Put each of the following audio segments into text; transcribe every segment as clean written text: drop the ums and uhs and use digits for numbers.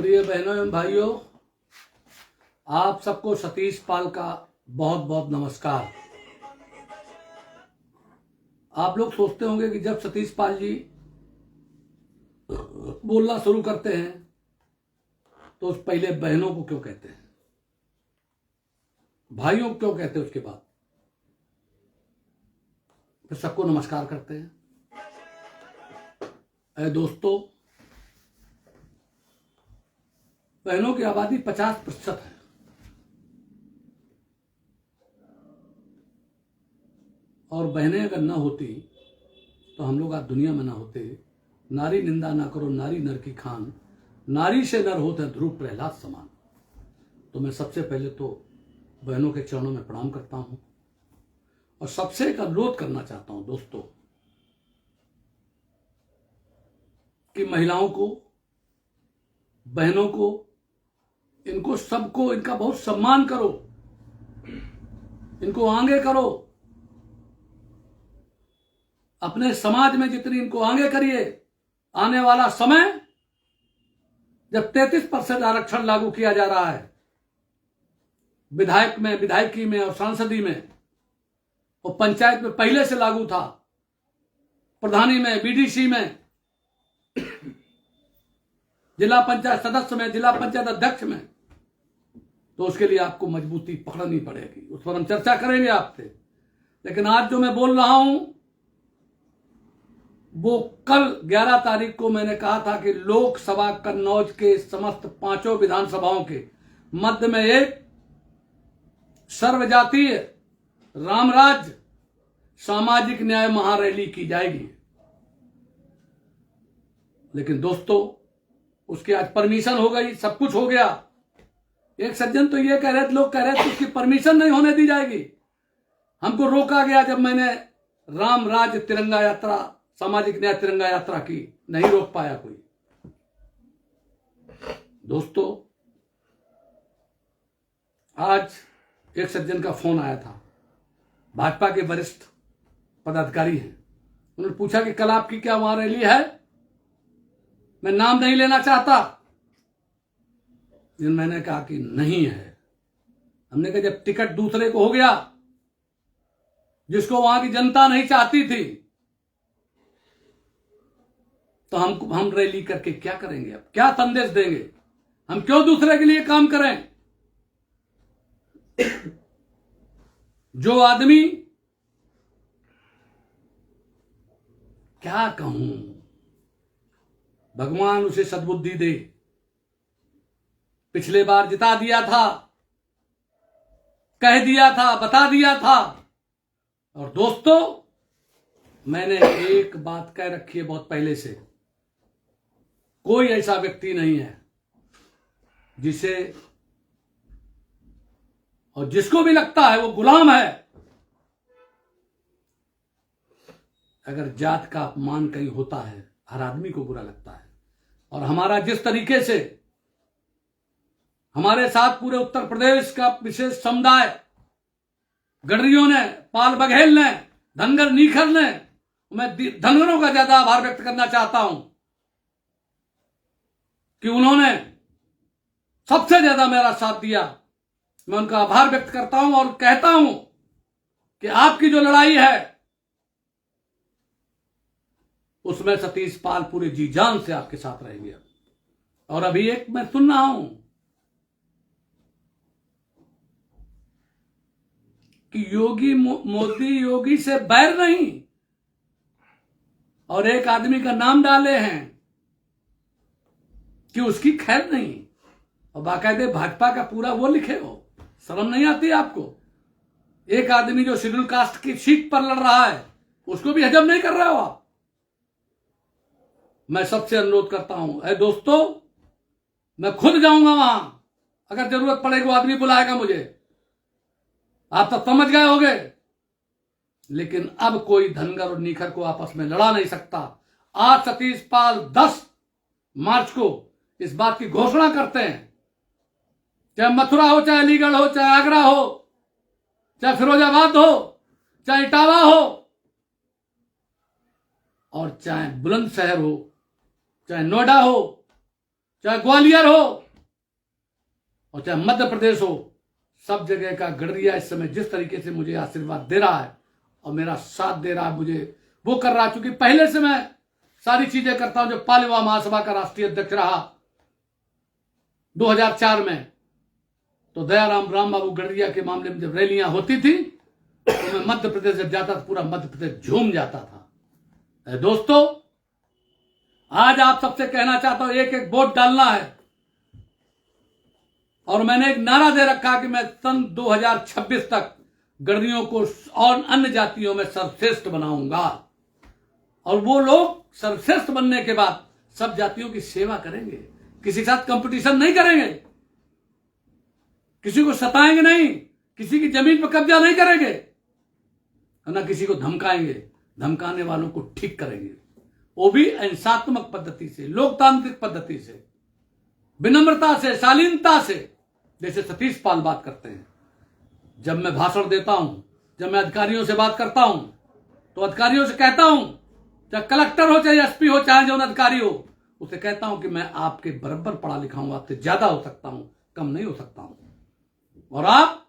प्रिय बहनों एवं भाइयों, आप सबको सतीश पाल का बहुत बहुत नमस्कार। आप लोग सोचते होंगे कि जब सतीश पाल जी बोलना शुरू करते हैं तो उस पहले बहनों को क्यों कहते हैं, भाइयों को क्यों कहते हैं, उसके बाद फिर सबको नमस्कार करते हैं। ऐ दोस्तों, बहनों की आबादी 50% है। और बहनें अगर ना होती तो हम लोग आज दुनिया में ना होते। नारी निंदा ना करो, नारी नर की खान, नारी से नर होते ध्रुव प्रहलाद समान। तो मैं सबसे पहले तो बहनों के चरणों में प्रणाम करता हूं और सबसे एक अनुरोध करना चाहता हूं दोस्तों कि महिलाओं को, बहनों को, इनको सबको, इनका बहुत सम्मान करो, इनको आगे करो। अपने समाज में जितनी इनको आगे करिए, आने वाला समय जब 33% आरक्षण लागू किया जा रहा है विधायक में, विधायकी में और सांसदी में, और पंचायत में पहले से लागू था, प्रधानी में, बीडीसी में, जिला पंचायत सदस्य में, जिला पंचायत अध्यक्ष में, तो उसके लिए आपको मजबूती पकड़नी पड़ेगी। उस पर हम चर्चा करेंगे आपसे। लेकिन आज जो मैं बोल रहा हूं वो कल 11 तारीख को मैंने कहा था कि लोकसभा कन्नौज के समस्त 5 विधानसभाओं के मध्य में एक सर्वजातीय रामराज्य सामाजिक न्याय महारैली की जाएगी। लेकिन दोस्तों, उसकी आज परमिशन हो गई, सब कुछ हो गया। एक सज्जन तो ये कह रहे थे, लोग कह रहे थे उसकी परमिशन नहीं होने दी जाएगी। हमको रोका गया जब मैंने राम राज्य तिरंगा यात्रा, सामाजिक न्याय तिरंगा यात्रा की, नहीं रोक पाया कोई। दोस्तों, आज एक सज्जन का फोन आया था, भाजपा के वरिष्ठ पदाधिकारी हैं। उन्होंने पूछा कि कल आपकी क्या वहां रैली है। मैं नाम नहीं लेना चाहता, लेकिन मैंने कहा कि नहीं है। हमने कहा जब टिकट दूसरे को हो गया, जिसको वहां की जनता नहीं चाहती थी, तो हम रैली करके क्या करेंगे? अब क्या संदेश देंगे? हम क्यों दूसरे के लिए काम करें? जो आदमी, क्या कहूं, भगवान उसे सद्बुद्धि दे। पिछले बार जिता दिया था, कह दिया था, बता दिया था। और दोस्तों, मैंने एक बात कह रखी है बहुत पहले से, कोई ऐसा व्यक्ति नहीं है जिसे और जिसको भी लगता है वो गुलाम है। अगर जात का अपमान कहीं होता है, हर आदमी को बुरा लगता है। और हमारा जिस तरीके से हमारे साथ पूरे उत्तर प्रदेश का विशेष समुदाय, गडरियों ने, पाल बघेल ने, धनगर नीखर ने, मैं धनगरों का ज्यादा आभार व्यक्त करना चाहता हूं कि उन्होंने सबसे ज्यादा मेरा साथ दिया। मैं उनका आभार व्यक्त करता हूं और कहता हूं कि आपकी जो लड़ाई है उसमें सतीश पाल पूरे जी जान से आपके साथ रहेंगे। और अभी एक मैं सुन रहा हूं कि मोदी योगी से बैर नहीं, और एक आदमी का नाम डाले हैं कि उसकी खैर नहीं, और बाकायदे भाजपा का पूरा वो लिखे हो। शर्म नहीं आती आपको? एक आदमी जो शेड्यूल कास्ट की सीट पर लड़ रहा है, उसको भी हजम नहीं कर रहे हो आप। मैं सबसे अनुरोध करता हूं, ऐ दोस्तों, मैं खुद जाऊंगा वहां, अगर जरूरत पड़ेगी वो आदमी बुलाएगा मुझे, आप तो समझ गए होंगे। लेकिन अब कोई धनगर और नीखर को आपस में लड़ा नहीं सकता। आज सतीश पाल 10 मार्च को इस बात की घोषणा करते हैं, चाहे मथुरा हो, चाहे अलीगढ़ हो, चाहे आगरा हो, चाहे फिरोजाबाद हो, चाहे इटावा हो, और चाहे बुलंदशहर हो, चाहे नोएडा हो, चाहे ग्वालियर हो और चाहे मध्य प्रदेश हो, सब जगह का गडरिया इस समय जिस तरीके से मुझे आशीर्वाद दे रहा है और मेरा साथ दे रहा है, मुझे वो कर रहा है। क्योंकि पहले से मैं सारी चीजें करता हूं। जब पालीवा महासभा का राष्ट्रीय अध्यक्ष रहा 2004 में, तो दयाराम राम बाबू गडरिया के मामले में जब रैलियां होती थी तो मैं मध्य प्रदेश जब जाता था, पूरा मध्य प्रदेश झूम जाता था। दोस्तों, आज आप सबसे कहना चाहता हूं, एक एक वोट डालना है। और मैंने एक नारा दे रखा कि मैं सन 2026 तक गडरियों को और अन्य जातियों में सर्वश्रेष्ठ बनाऊंगा। और वो लोग सर्वश्रेष्ठ बनने के बाद सब जातियों की सेवा करेंगे, किसी के साथ कंपटीशन नहीं करेंगे, किसी को सताएंगे नहीं, किसी की जमीन पर कब्जा नहीं करेंगे, ना किसी को धमकाएंगे। धमकाने वालों को ठीक करेंगे, वो भी अहिंसात्मक पद्धति से, लोकतांत्रिक पद्धति से, विनम्रता से, शालीनता से, जैसे सतीश पाल बात करते हैं। जब मैं भाषण देता हूं, जब मैं अधिकारियों से बात करता हूं, तो अधिकारियों से कहता हूं, चाहे कलेक्टर हो, चाहे एसपी हो, चाहे जो अधिकारी हो, उसे कहता हूं कि मैं आपके बराबर पढ़ा लिखा हूं, आपसे ज्यादा हो सकता हूं, कम नहीं हो सकता हूं। और आप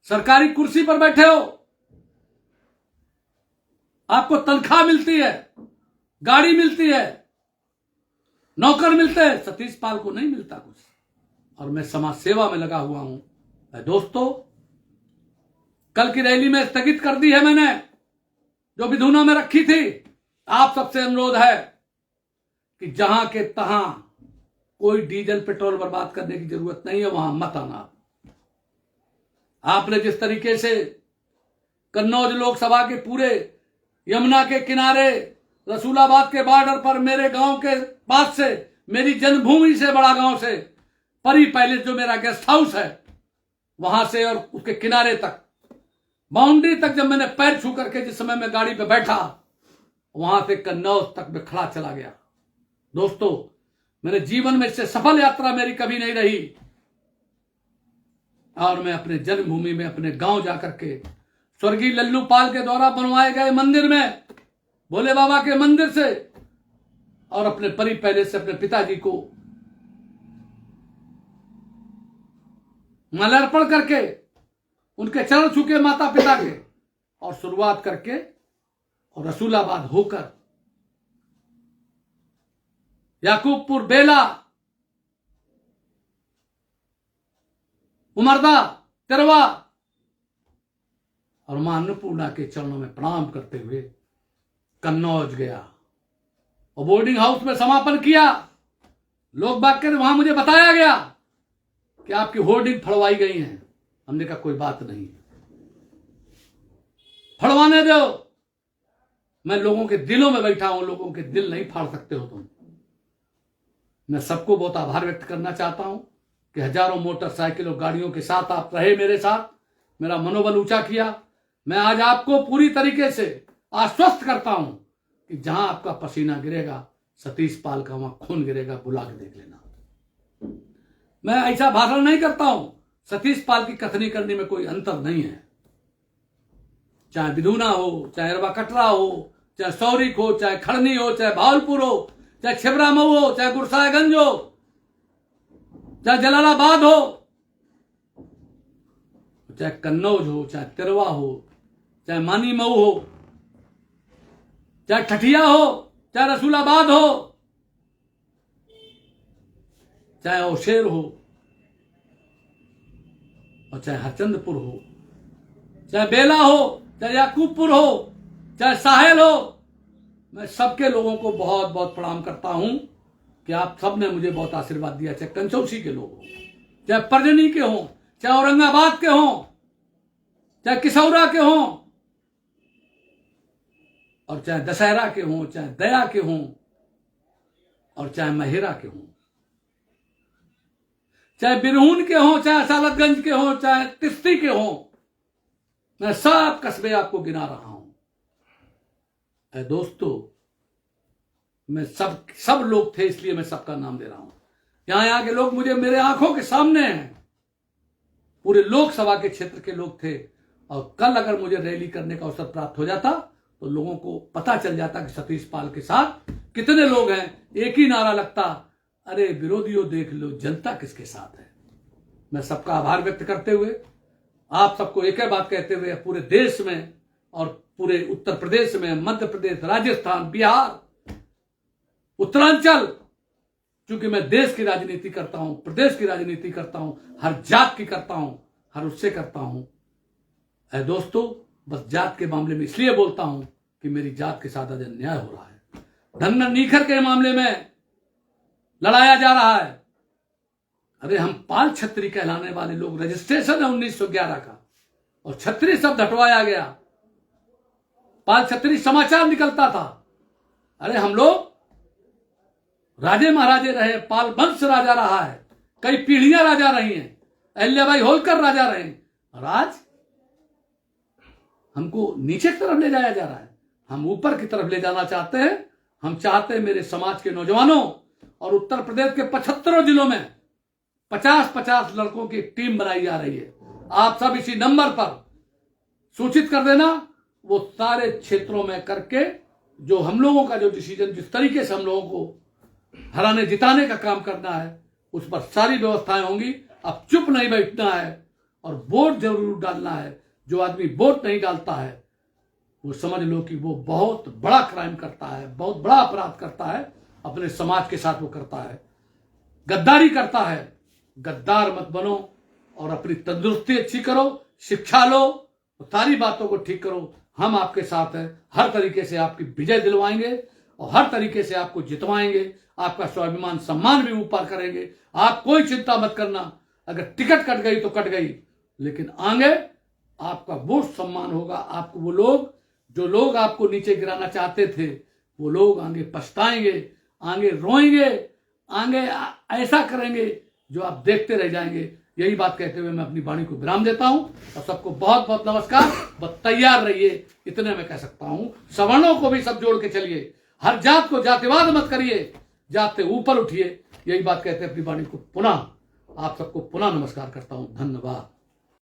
सरकारी कुर्सी पर बैठे हो, आपको तनख्वाह मिलती है, गाड़ी मिलती है, नौकर मिलते हैं। सतीश पाल को नहीं मिलता कुछ, और मैं समाज सेवा में लगा हुआ हूं। दोस्तों, कल की रैली में स्थगित कर दी है मैंने, जो विधुना में रखी थी। आप सबसे अनुरोध है कि जहां के तहां कोई डीजल पेट्रोल बर्बाद करने की जरूरत नहीं है, वहां मत आना। आपने जिस तरीके से कन्नौज लोकसभा के पूरे यमुना के किनारे, रसूलाबाद के बॉर्डर पर, मेरे गांव के पास से, मेरी जन्मभूमि से, बड़ा गांव से, परी पैलेस जो मेरा गेस्ट हाउस है, वहां से और उसके किनारे तक, बाउंड्री तक, जब मैंने पैर छू करके जिस समय मैं गाड़ी पे बैठा, वहां से कन्नौज तक मैं खड़ा चला गया। दोस्तों, मेरे जीवन में इससे सफल यात्रा मेरी कभी नहीं रही। और मैं अपने जन्मभूमि में, अपने गांव जाकर के स्वर्गीय लल्लू पाल के द्वारा बनवाए गए मंदिर में, भोले बाबा के मंदिर से, और अपने परी पैलेस से अपने पिताजी को माल्यार्पण करके, उनके चरण छूके माता पिता के, और शुरुआत करके और रसूलाबाद होकर याकूबपुर, बेला, उमरदा, तिरवा और मां अन्नपूर्णा के चरणों में प्रणाम करते हुए कन्नौज गया और बोर्डिंग हाउस में समापन किया। लोग बाग के वहां मुझे बताया गया कि आपकी होर्डिंग फड़वाई गई है। हमने कहा कोई बात नहीं, फड़वाने दो, मैं लोगों के दिलों में बैठा हूं, लोगों के दिल नहीं फाड़ सकते हो तुम। मैं सबको बहुत आभार व्यक्त करना चाहता हूं कि हजारों मोटरसाइकिल और गाड़ियों के साथ आप रहे, मेरे साथ मेरा मनोबल ऊंचा किया। मैं आज आपको पूरी तरीके से आश्वस्त करता हूं कि जहां आपका पसीना गिरेगा, सतीश पाल का वहां खून गिरेगा, बुला के देख लेना। मैं ऐसा भाषण नहीं करता हूं, सतीश पाल की कथनी करने में कोई अंतर नहीं है। चाहे विधुना हो, चाहे अरवा कटरा हो, चाहे सौरिक हो, चाहे खड़नी हो, चाहे भावलपुर हो, चाहे छिबरा मऊ हो, चाहे गुरसागंज हो, चाहे जलालाबाद हो, चाहे कन्नौज हो, चाहे तिरवा हो, चाहे मानी मऊ हो, चाहे ठठिया हो, चाहे रसूलाबाद हो, चाहे औशेर हो, और चाहे हरचंदपुर हो, चाहे बेला हो, चाहे याकूबपुर हो, चाहे साहेल हो, मैं सबके लोगों को बहुत बहुत प्रणाम करता हूं कि आप सब ने मुझे बहुत आशीर्वाद दिया। चाहे कंचौसी के लोग हो, चाहे परजनी के हों, चाहे औरंगाबाद के हों, चाहे किसौरा के हों, और चाहे दशहरा के हों, चाहे दया के हों, और चाहे महिरा के हों, चाहे बिरहून के हों, चाहे सालतगंज के हों, चाहे तिस्ती के हों, मैं सब कस्बे आपको गिना रहा हूं। दोस्तों, मैं सब लोग थे, इसलिए मैं सबका नाम दे रहा हूं। यहां के लोग मुझे मेरे आंखों के सामने हैं, पूरे लोकसभा के क्षेत्र के लोग थे। और कल अगर मुझे रैली करने का अवसर प्राप्त हो जाता तो लोगों को पता चल जाता कि सतीश पाल के साथ कितने लोग हैं। एक ही नारा लगता, अरे विरोधियों देख लो जनता किसके साथ है। मैं सबका आभार व्यक्त करते हुए आप सबको एक ही बात कहते हुए पूरे देश में और पूरे उत्तर प्रदेश में, मध्य प्रदेश, राजस्थान, बिहार, उत्तरांचल, क्योंकि मैं देश की राजनीति करता हूं, प्रदेश की राजनीति करता हूं, हर जात की करता हूं, हर उससे करता हूं। ऐ दोस्तों, बस जात के मामले में इसलिए बोलता हूं कि मेरी जात के साथ आज अन्याय हो रहा है। धनगर नीखर के मामले में लड़ाया जा रहा है। अरे हम पाल छत्री कहलाने वाले लोग, रजिस्ट्रेशन है 1911 का और छत्री शब्द हटवाया गया। पाल छत्री समाचार निकलता था। अरे हम लोग राजे महाराजे रहे, पाल वंश राजा रहा है, कई पीढ़ियां राजा रही हैं, अहिल्याबाई होलकर राजा रहे, और आज हमको नीचे की तरफ ले जाया जा रहा है। हम ऊपर की तरफ ले जाना चाहते हैं। हम चाहते हैं मेरे समाज के नौजवानों और उत्तर प्रदेश के 75 जिलों में 50-50 लड़कों की एक टीम बनाई जा रही है। आप सब इसी नंबर पर सूचित कर देना। वो सारे क्षेत्रों में करके जो हम लोगों का जो डिसीजन, जिस तरीके से हम लोगों को हराने जिताने का काम करना है, उस पर सारी व्यवस्थाएं होंगी। अब चुप नहीं बैठना है और वोट जरूर डालना है। जो आदमी वोट नहीं डालता है वो समझ लो कि वो बहुत बड़ा क्राइम करता है, बहुत बड़ा अपराध करता है, अपने समाज के साथ वो करता है, गद्दारी करता है। गद्दार मत बनो और अपनी तंदुरुस्ती अच्छी करो, शिक्षा लो, सारी बातों को ठीक करो। हम आपके साथ हैं, हर तरीके से आपकी विजय दिलवाएंगे और हर तरीके से आपको जितवाएंगे। आपका स्वाभिमान सम्मान भी ऊपर करेंगे। आप कोई चिंता मत करना। अगर टिकट कट गई तो कट गई, लेकिन आगे आपका वो सम्मान होगा। आपको वो लोग, जो लोग आपको नीचे गिराना चाहते थे, वो लोग आगे पछताएंगे, आगे रोएंगे, आगे ऐसा करेंगे जो आप देखते रह जाएंगे। यही बात कहते हुए मैं अपनी वाणी को विराम देता हूं और सबको बहुत बहुत नमस्कार। बस तैयार रहिए, इतने मैं कह सकता हूं। सवर्णों को भी सब जोड़ के चलिए, हर जात को जातिवाद मत करिए, जात से ऊपर उठिए। यही बात कहते हैं अपनी वाणी को पुनः आप सबको पुनः नमस्कार करता हूं। धन्यवाद।